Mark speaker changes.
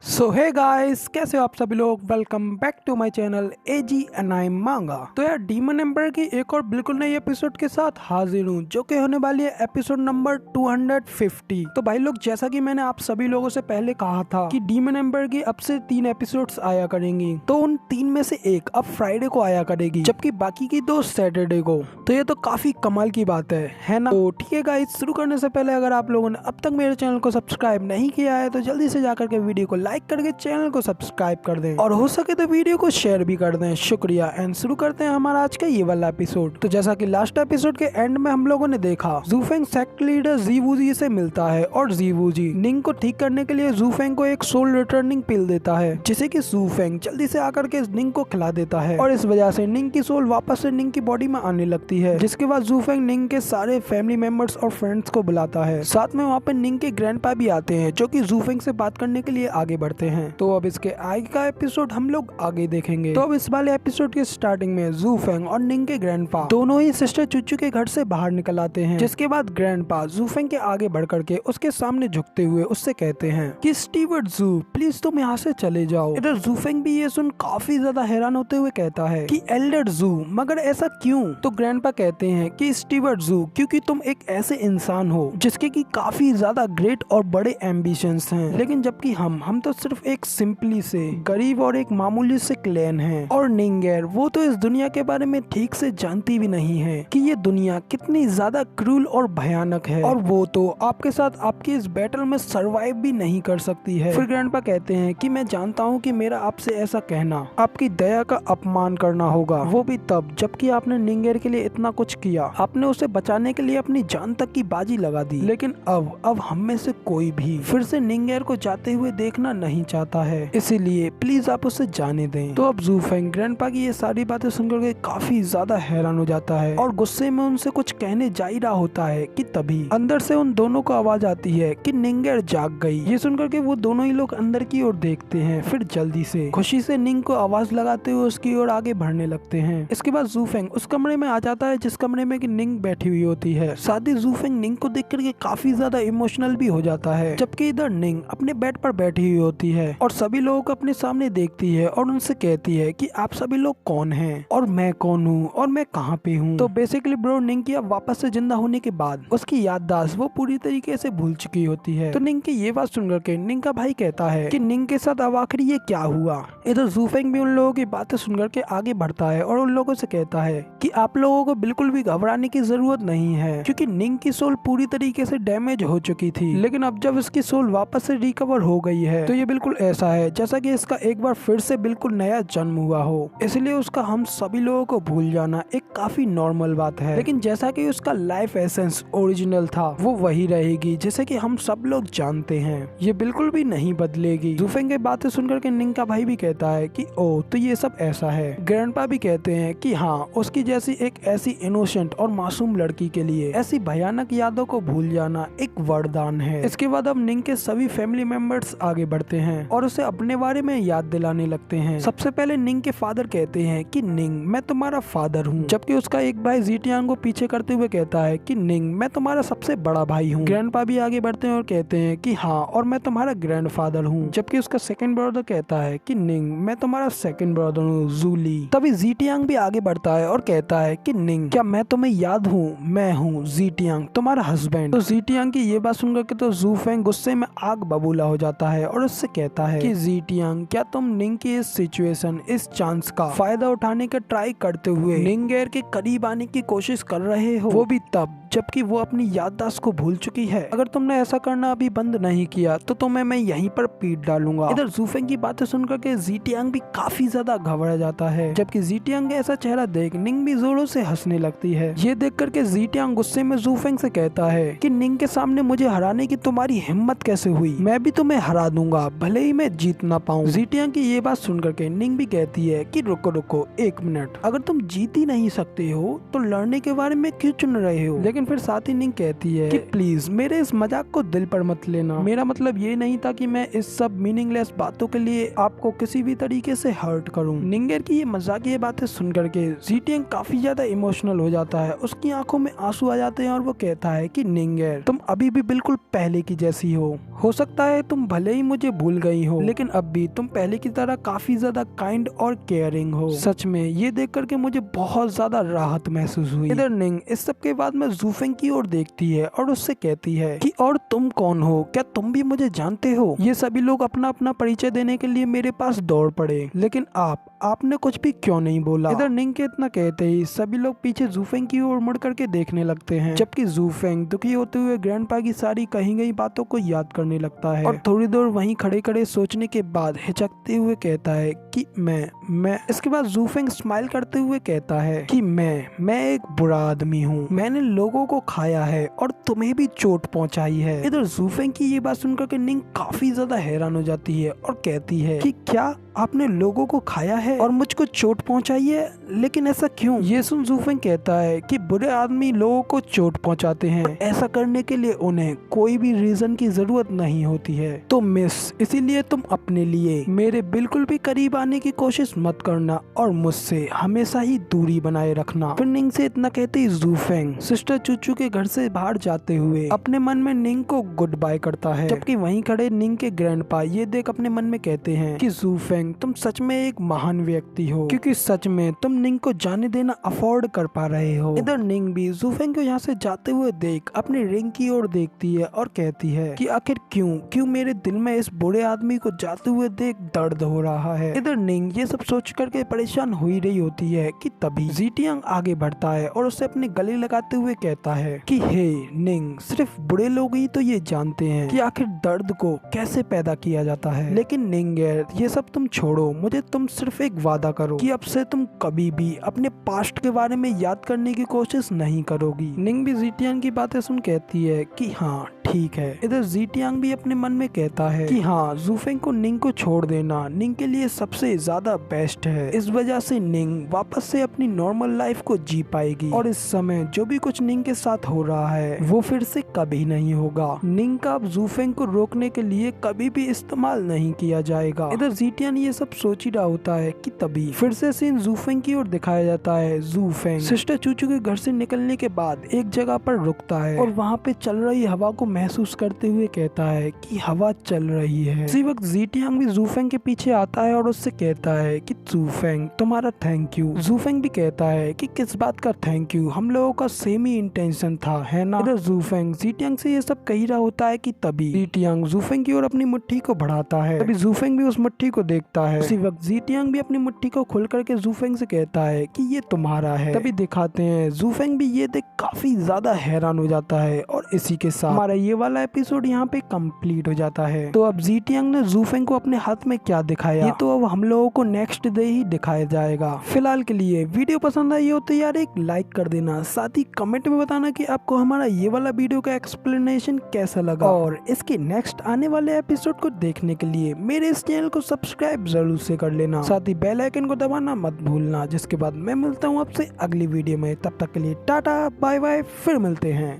Speaker 1: सो hey guys, कैसे हो आप सभी लोग। Welcome back to my channel AGNI manga. तो यार डीमन एम्पायर की एक और बिल्कुल नई एपिसोड के साथ हाजिर हूँ, जो कि होने वाली है एपिसोड नंबर 250। तो भाई लोग, जैसा कि मैंने आप सभी लोगों से पहले कहा था कि डीमन एम्पायर की अब से 3 एपिसोड्स आया करेंगी, तो उन 3 में से एक अब फ्राइडे को आया करेगी, जबकि बाकी की 2 सैटरडे को। तो ये तो काफी कमाल की बात है ना। तो ठीक है गाइस, शुरू करने से पहले अगर आप लोगों ने अब तक मेरे चैनल को सब्सक्राइब नहीं किया है तो जल्दी से जाकर के वीडियो को लाइक करके चैनल को सब्सक्राइब कर दें और हो सके तो वीडियो को शेयर भी कर दें। शुक्रिया। एंड शुरू करते हैं हमारा आज का ये वाला एपिसोड। तो जैसा कि लास्ट एपिसोड के एंड में हम लोगों ने देखा, ज़ूफेंग सेक्ट लीडर जीवूजी से मिलता है और जीवूजी निंग को ठीक करने के लिए ज़ूफेंग को एक सोल रिटर्निंग पिल देता है, जिसे कि ज़ूफेंग जल्दी से आकर के निंग को खिला देता है और इस वजह से निंग की सोल वापस से निंग की बॉडी में आने लगती है। जिसके बाद ज़ूफेंग निंग के सारे फैमिली मेंबर्स और फ्रेंड्स को बुलाता है। साथ में वहाँ पे निंग के ग्रैंडपा भी आते हैं, जो कि ज़ूफेंग से बात करने के लिए आगे बढ़ते हैं। तो अब इसके आगे का एपिसोड हम लोग आगे देखेंगे। तो अब इस वाले एपिसोड के स्टार्टिंग में ज़ूफेंग और निंग के ग्रैंडपा दोनों ही सिस्टर चुच्चू के घर से बाहर निकल आते हैं। जिसके बाद ग्रैंडपा ज़ूफेंग के आगे बढ़ करके उसके सामने झुकते हुए उससे कहते हैं कि स्टीवर्ट ज़ू, प्लीज तुम यहाँ से चले जाओ। इधर ज़ूफेंग भी ये सुन काफी ज्यादा हैरान होते हुए कहता है कि एल्डर ज़ू, मगर ऐसा क्यों? तो ग्रैंडपा कहते हैं कि स्टीवर्ट ज़ू, क्योंकि तुम एक ऐसे इंसान हो जिसके की काफी ज्यादा ग्रेट और बड़े एम्बिशंस हैं, लेकिन जबकि हम तो सिर्फ एक सिंपली से गरीब और एक मामूली से क्लैन हैं। और निंगेर, वो तो इस दुनिया के बारे में ठीक से जानती भी नहीं है कि ये दुनिया कितनी ज्यादा क्रूल और भयानक है, और वो तो आपके साथ आपकी इस बैटल में सरवाइव भी नहीं कर सकती है। फिर ग्रैंडपा कहते हैं कि मैं जानता हूँ कि मेरा आपसे ऐसा कहना आपकी दया का अपमान करना होगा, वो भी तब जबकि आपने निंगेर के लिए इतना कुछ किया, आपने उसे बचाने के लिए अपनी जान तक की बाजी लगा दी। लेकिन अब हम में से कोई भी फिर से निंगेर को जाते हुए देखना नहीं चाहता है, इसीलिए प्लीज आप उसे जाने दें। तो अब ज़ूफेंग ग्रैंडपा की ये सारी बातें सुनकर के काफी ज्यादा हैरान हो जाता है और गुस्से में उनसे कुछ कहने जा ही रहा होता है कि तभी अंदर से उन दोनों को आवाज आती है कि निंगेर जाग गई। ये सुनकर के वो दोनों ही लोग अंदर की ओर देखते हैं, फिर जल्दी से खुशी से निंग को आवाज लगाते हुए उसकी ओर आगे बढ़ने लगते हैं। इसके बाद ज़ूफेंग उस कमरे में आ जाता है जिस कमरे में कि निंग बैठी हुई होती है। साथ ही ज़ूफेंग निंग को देख करके काफी ज्यादा इमोशनल भी हो जाता है, जबकि इधर निंग अपने बेड पर बैठी हुई होती है और सभी लोगों को अपने सामने देखती है और उनसे कहती है कि आप सभी लोग कौन हैं और मैं कौन हूँ और मैं कहाँ पे हूँ। तो बेसिकली ब्रो, निंग की अब वापस से जिंदा होने के बाद उसकी याददाश्त वो पूरी तरीके से भूल चुकी होती है। तो निंग की ये बात सुनकर के निंग का भाई कहता है कि निंग के साथ अब आखिर ये क्या हुआ। इधर ज़ूफेंग भी उन लोगों की बातें सुनकर के आगे बढ़ता है और उन लोगों से कहता है कि आप लोगों को बिल्कुल भी घबराने की जरूरत नहीं है, क्योंकि निंग की सोल पूरी तरीके से डैमेज हो चुकी थी, लेकिन अब जब इसकी सोल वापस से रिकवर हो गई है तो ये बिल्कुल ऐसा है जैसा कि इसका एक बार फिर से बिल्कुल नया जन्म हुआ हो। इसलिए उसका हम सभी लोगों को भूल जाना एक काफी नॉर्मल बात है, लेकिन जैसा कि उसका लाइफ एसेंस ओरिजिनल था वो वही रहेगी, जैसे कि हम सब लोग जानते हैं, ये बिल्कुल भी नहीं बदलेगी। ज़ूफेंग की बातें सुनकर के निंग का भाई भी कहता है कि ओ, तो ये सब ऐसा है। ग्रैंडपा भी कहते हैं कि हाँ, उसकी जैसी एक ऐसी इनोसेंट और मासूम लड़की के लिए ऐसी भयानक यादों को भूल जाना एक वरदान है। इसके बाद अब निंग के सभी फैमिली मेंबर्स आगे बढ़ते हैं और उसे अपने बारे में याद दिलाने लगते हैं। सबसे पहले निंग के फादर कहते हैं कि निंग, मैं तुम्हारा फादर हूँ, जबकि उसका एक भाई ज़ीटियांग को पीछे करते हुए कहता है कि निंग, मैं तुम्हारा सबसे बड़ा भाई हूँ। ग्रैंडपा भी आगे बढ़ते हैं और कहते हैं कि हाँ, और मैं तुम्हारा ग्रैंडफादर हूँ, जबकि उसका सेकंड ब्रदर कहता है कि निंग, मैं तुम्हारा सेकंड ब्रदर हूँ, ज़ूली। तभी ज़ीटियांग भी आगे बढ़ता है और कहता है कि निंग, क्या मैं तुम्हें याद हूँ? मैं हूँ ज़ीटियांग, तुम्हारा हस्बैंड। तो ज़ीटियांग की ये बात सुनकर के तो ज़ूफेंग गुस्से में आग बबूला हो जाता है और उससे कहता है कि ज़ीटियांग, क्या तुम निंग की इस सिचुएशन, इस चांस का फायदा उठाने का ट्राई करते हुए निंगेर के करीब आने की कोशिश कर रहे हो, वो भी तब जबकि वो अपनी याददाश्त को भूल चुकी है। अगर तुमने ऐसा करना अभी बंद नहीं किया तो तुम्हें मैं यहीं पर पीट डालूंगा। इधर ज़ूफेंग की बातें सुनकर के ज़ीटियांग भी काफी ज्यादा घबरा जाता है, जबकि ज़ीटियांग ऐसा चेहरा देख निंग भी जोरों से हंसने लगती है। ये देख करके ज़ीटियांग गुस्से में ज़ूफेंग से कहता है कि निंग के सामने मुझे हराने की तुम्हारी हिम्मत कैसे हुई? मैं भी तुम्हें हरा दूंगा, भले ही मैं जीत ना पाऊं। ज़ीटियांग की ये बात सुनकर के निंग भी कहती है कि रुको रुको एक मिनट, अगर तुम जीत ही नहीं सकते हो तो लड़ने के बारे में क्यों चुन रहे हो? लेकिन लेकिन फिर साथ ही निंग कहती है कि प्लीज मेरे इस मजाक को दिल पर मत लेना, मेरा मतलब ये नहीं था कि मैं इस सब मीनिंगलेस बातों के लिए आपको किसी भी तरीके से हर्ट करूं। निंगेर की ये मजाकिया बातें सुन करके जीटियांग काफी ज्यादा इमोशनल हो जाता है, उसकी आंखों में आंसू आ जाते हैं और वो कहता है कि निंगेर तुम अभी भी बिल्कुल पहले की जैसी हो सकता है तुम भले ही मुझे भूल गई हो, लेकिन अब भी तुम पहले की तरह काफी ज्यादा काइंड और केयरिंग हो। सच में ये देख करके मुझे बहुत ज्यादा राहत महसूस हुई। इधर निंग इस सब के बाद में जूफेंग की ओर देखती है और उससे कहती है कि और तुम कौन हो, क्या तुम भी मुझे जानते हो? ये सभी लोग अपना अपना परिचय देने के लिए मेरे पास दौड़ पड़े, लेकिन आपने कुछ भी क्यों नहीं बोला? इधर निंग के इतना कहते ही सभी लोग पीछे जूफेंग की ओर मुड़ करके देखने लगते हैं, जबकि जूफेंग दुखी होते हुए ग्रैंडपा की सारी कही गई बातों को याद करने लगता है और थोड़ी देर वहीं खड़े खड़े सोचने के बाद हिचकते हुए कहता है कि मैं इसके बाद जूफेंग स्माइल करते हुए कहता है कि मैं एक बुरा आदमी हूँ, मैंने लोगों को खाया है और तुम्हें भी चोट पहुँचाई है। इधर जूफेंग की ये बात सुनकर के निंग काफी ज्यादा हैरान हो जाती है और कहती है कि क्या आपने लोगों को खाया है और मुझको चोट पहुंचाई है, लेकिन ऐसा क्यों? ये सुन जूफेंग कहता है कि बुरे आदमी लोगों को चोट पहुंचाते हैं, ऐसा करने के लिए उन्हें कोई भी रीजन की जरूरत नहीं होती है। तो मिस, इसीलिए तुम अपने लिए मेरे बिल्कुल भी करीब आने की कोशिश मत करना और मुझसे हमेशा ही दूरी बनाए रखना। फिर निंग से इतना कहते ही जूफेंग सिस्टर चूचू के घर से बाहर जाते हुए अपने मन में निंग को गुड बाय करता है, जबकि वहीं खड़े निंग के ग्रैंडपा ये देख अपने मन में कहते हैं कि जूफेंग तुम सच में एक महान व्यक्ति हो, क्योंकि सच में तुम निंग को जाने देना अफोर्ड कर पा रहे हो। इधर निंग भी जूफेंग को यहाँ से जाते हुए देख अपने रिंग की ओर देखती है और कहती है कि आखिर क्यों मेरे दिल में इस बुरे आदमी को जाते हुए देख दर्द हो रहा है। इधर निंग ये सब सोच करके परेशान हो ही रही होती है कि तभी जीटियांग आगे बढ़ता है और उसे अपने गले लगाते हुए कहता है कि हे निंग, सिर्फ बुरे लोग ही तो ये जानते हैं कि आखिर दर्द को कैसे पैदा किया जाता है, लेकिन निंगेर ये सब तुम छोड़ो, मुझे तुम सिर्फ एक वादा करो कि अब से तुम कभी भी अपने पास्ट के बारे में याद करने की कोशिश नहीं करोगी। निंग भी जीटियांग की बातें सुन कहती है कि हाँ ठीक है। इधर जीटियांग भी अपने मन में कहता है कि हाँ, जूफेंग को निंग को छोड़ देना निंग के लिए सबसे ज्यादा बेस्ट है। इस वजह से निंग वापस से अपनी नॉर्मल लाइफ को जी पाएगी और इस समय जो भी कुछ निंग के साथ हो रहा है वो फिर से कभी नहीं होगा। निंग का अब जूफेंग को रोकने के लिए कभी भी इस्तेमाल नहीं किया जाएगा। इधर जीटियांग ये सब सोच ही रहा होता है कि तभी फिर से सीन जूफेंग की ओर दिखाया जाता है। जूफेंग सिस्टर चूचू के घर से निकलने के बाद एक जगह पर रुकता है और वहाँ पे चल रही हवा को महसूस करते हुए कहता है कि हवा चल रही है। इसी वक्त जीटियांग भी जूफेंग के पीछे आता है और उससे कहता है कि जूफेंग तुम्हारा थैंक यू। जूफेंग भी कहता है कि किस बात का थैंक यू, हम लोगों का सेम ही इंटेंशन था, है ना? इधर जूफेंग जीटियांग से ये सब कह रहा होता है कि तभी जीटियांग जूफेंग की ओर अपनी मुट्ठी को बढ़ाता है। तभी जूफेंग भी उस मुट्ठी को देखता है। उसी वक्त जीटियांग भी अपनी मुट्ठी को खोल करके जूफेंग से कहता है कि ये तुम्हारा है। तभी दिखाते हैं जूफेंग भी ये देख काफी ज्यादा हैरान हो जाता है और इसी के साथ हमारा ये वाला एपिसोड यहाँ पे कंप्लीट हो जाता है। तो अब जीटियांग ने जूफेंग को अपने हाथ में क्या दिखाया ये तो अब हम लोगों को नेक्स्ट डे ही दिखाया जाएगा। फिलहाल के लिए वीडियो पसंद आई हो तो यार एक लाइक कर देना, साथ ही कमेंट में बताना कि आपको हमारा ये वाला वीडियो का एक्सप्लेनेशन कैसा लगा और इसके नेक्स्ट आने वाले एपिसोड को देखने के लिए मेरे इस चैनल को सब्सक्राइब जरूर से कर लेना, साथ ही बेल आइकन को दबाना मत भूलना। जिसके बाद मैं मिलता हूँ आपसे अगली वीडियो में, तब तक के लिए टाटा बाय बाय, फिर मिलते हैं।